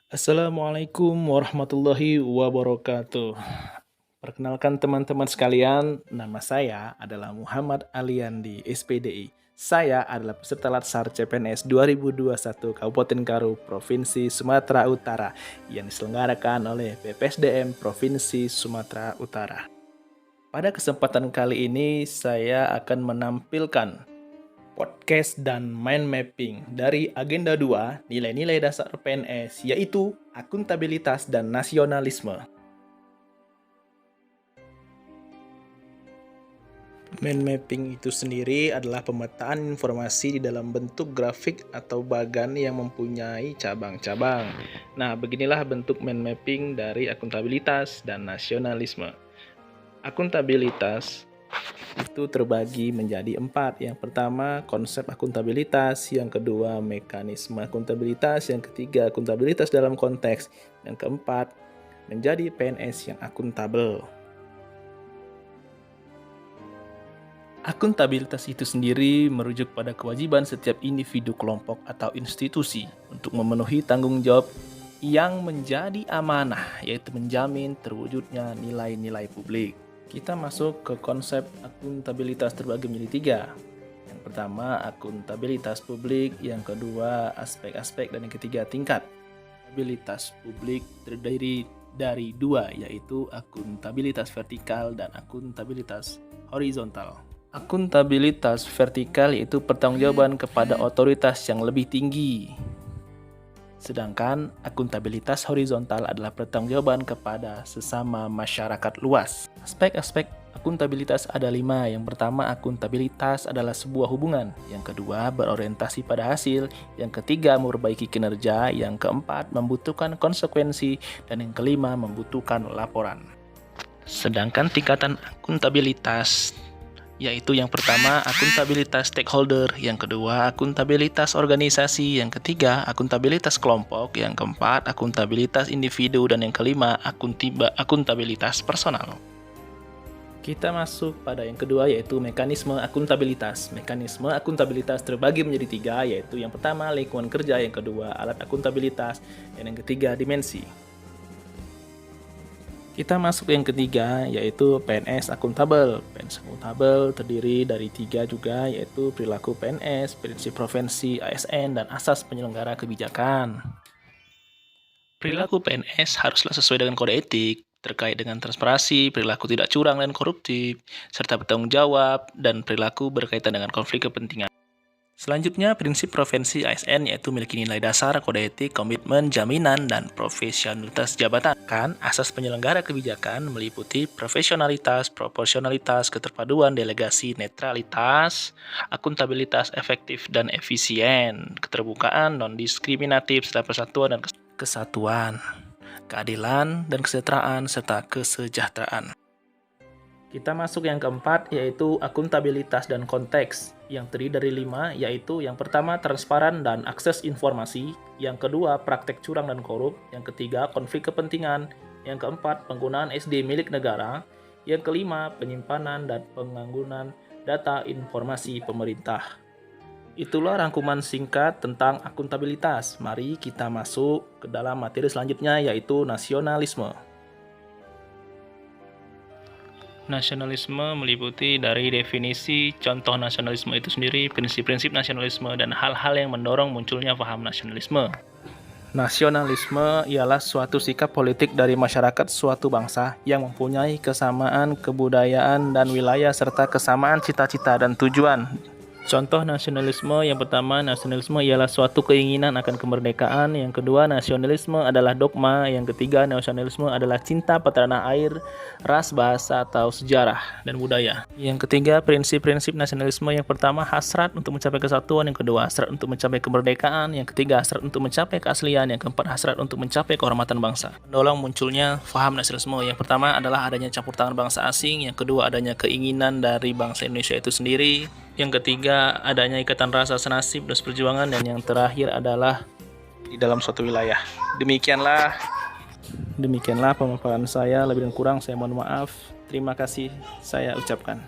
Assalamualaikum warahmatullahi wabarakatuh. Perkenalkan teman-teman sekalian, nama saya adalah Muhammad Aliandi, SPDI. Saya adalah peserta Latsar CPNS 2021 Kabupaten Karo, Provinsi Sumatera Utara yang diselenggarakan oleh BPSDM Provinsi Sumatera Utara. Pada kesempatan kali ini saya akan menampilkan podcast dan mind mapping dari agenda 2 nilai-nilai dasar PNS, yaitu akuntabilitas dan nasionalisme. Mind mapping itu sendiri adalah pemetaan informasi di dalam bentuk grafik atau bagan yang mempunyai cabang-cabang. Nah, beginilah bentuk mind mapping dari akuntabilitas dan nasionalisme. Akuntabilitas itu terbagi menjadi 4. Yang pertama, konsep akuntabilitas. Yang kedua, mekanisme akuntabilitas. Yang ketiga, akuntabilitas dalam konteks. Yang keempat, menjadi PNS yang akuntabel. Akuntabilitas itu sendiri merujuk pada kewajiban setiap individu, kelompok, atau institusi untuk memenuhi tanggung jawab yang menjadi amanah, yaitu menjamin terwujudnya nilai-nilai publik. Kita masuk ke konsep akuntabilitas terbagi menjadi 3. Yang pertama, akuntabilitas publik. Yang kedua, aspek-aspek. Dan yang ketiga, tingkat. Akuntabilitas publik terdiri dari 2, yaitu akuntabilitas vertikal dan akuntabilitas horizontal. Akuntabilitas vertikal yaitu pertanggungjawaban kepada otoritas yang lebih tinggi. Sedangkan akuntabilitas horizontal adalah pertanggungjawaban kepada sesama masyarakat luas. Aspek-aspek akuntabilitas ada 5. Yang pertama, akuntabilitas adalah sebuah hubungan. Yang kedua, berorientasi pada hasil. Yang ketiga, memperbaiki kinerja. Yang keempat, membutuhkan konsekuensi. Dan yang kelima, membutuhkan laporan. Sedangkan tingkatan akuntabilitas yaitu yang pertama akuntabilitas stakeholder, yang kedua akuntabilitas organisasi, yang ketiga akuntabilitas kelompok, yang keempat akuntabilitas individu, dan yang kelima akuntabilitas personal. Kita masuk pada yang kedua, yaitu mekanisme akuntabilitas. Mekanisme akuntabilitas terbagi menjadi 3, yaitu yang pertama lingkungan kerja, yang kedua alat akuntabilitas, dan yang ketiga dimensi. Kita masuk yang ketiga, yaitu PNS akuntabel. PNS akuntabel terdiri dari 3 juga, yaitu perilaku PNS, prinsip profesi ASN, dan asas penyelenggara kebijakan. Perilaku PNS haruslah sesuai dengan kode etik terkait dengan transparansi, perilaku tidak curang dan koruptif, serta bertanggung jawab, dan perilaku berkaitan dengan konflik kepentingan. Selanjutnya, prinsip profesi ASN yaitu memiliki nilai dasar, kode etik, komitmen, jaminan, dan profesionalitas jabatan. Asas penyelenggara kebijakan meliputi profesionalitas, proporsionalitas, keterpaduan, delegasi, netralitas, akuntabilitas efektif dan efisien, keterbukaan, non-diskriminatif, serta persatuan dan kesatuan, keadilan dan kesejahteraan, serta kesejahteraan. Kita masuk yang keempat, yaitu akuntabilitas dan konteks, yang terdiri dari 5, yaitu yang pertama transparan dan akses informasi, yang kedua praktek curang dan korup, yang ketiga konflik kepentingan, yang keempat penggunaan SD milik negara, yang kelima penyimpanan dan penganggunan data informasi pemerintah. Itulah rangkuman singkat tentang akuntabilitas. Mari kita masuk ke dalam materi selanjutnya, yaitu nasionalisme. Nasionalisme meliputi dari definisi, contoh nasionalisme itu sendiri, prinsip-prinsip nasionalisme, dan hal-hal yang mendorong munculnya paham nasionalisme. Nasionalisme ialah suatu sikap politik dari masyarakat suatu bangsa yang mempunyai kesamaan kebudayaan dan wilayah serta kesamaan cita-cita dan tujuan. Contoh nasionalisme yang pertama, nasionalisme ialah suatu keinginan akan kemerdekaan. Yang kedua, nasionalisme adalah dogma. Yang ketiga, nasionalisme adalah cinta pada tanah air, ras, bahasa, atau sejarah dan budaya. Yang ketiga, prinsip-prinsip nasionalisme. Yang pertama, hasrat untuk mencapai kesatuan. Yang kedua, hasrat untuk mencapai kemerdekaan. Yang ketiga, hasrat untuk mencapai keaslian. Yang keempat, hasrat untuk mencapai kehormatan bangsa. Mendorong munculnya paham nasionalisme. Yang pertama adalah adanya campur tangan bangsa asing. Yang kedua, adanya keinginan dari bangsa Indonesia itu sendiri. Yang ketiga, adanya ikatan rasa senasib dan perjuangan. Dan yang terakhir adalah di dalam suatu wilayah. Demikianlah pemaparan saya. Lebih dan kurang saya mohon maaf. Terima kasih saya ucapkan.